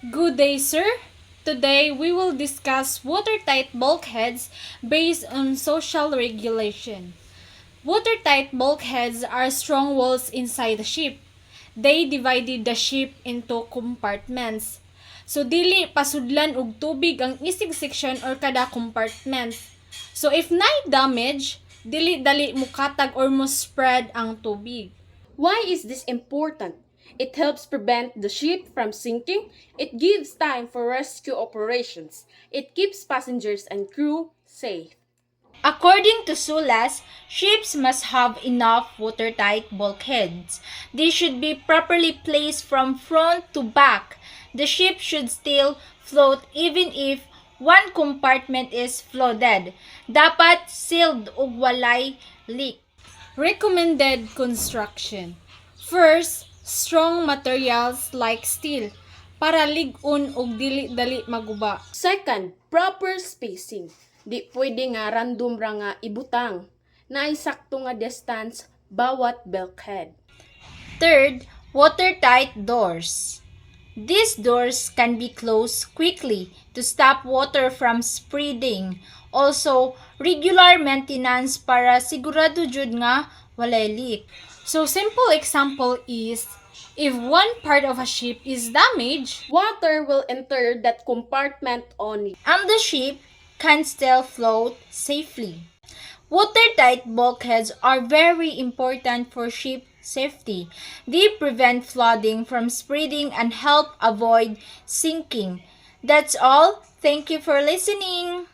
Good day, sir. Today we will discuss watertight bulkheads based on social regulation. Watertight bulkheads are strong walls inside the ship. They divided the ship into compartments. So dili pasudlan og tubig ang isig section or kada compartment. So if naay damage, dili dali mukatag or mo spread ang tubig. Why is this important? It helps prevent the ship from sinking. It gives time for rescue operations. It keeps passengers and crew safe. According to SULAS, ships must have enough watertight bulkheads. They should be properly placed from front to back. The ship should still float even if one compartment is flooded. Dapat sealed ug walay leak. Recommended construction. First, strong materials like steel para lig-on og dili dali maguba. Second, proper spacing. Di pwede nga random ra nga ibutang. Naay sakto nga distance bawat bulkhead. Third, watertight doors. These doors can be closed quickly to stop water from spreading. Also, regular maintenance para sigurado jud nga walay leak. So simple example is if one part of a ship is damaged, Water will enter that compartment only. And the ship can still float safely. Watertight bulkheads are very important for ship safety. They prevent flooding from spreading and help avoid sinking. That's all. Thank you for listening.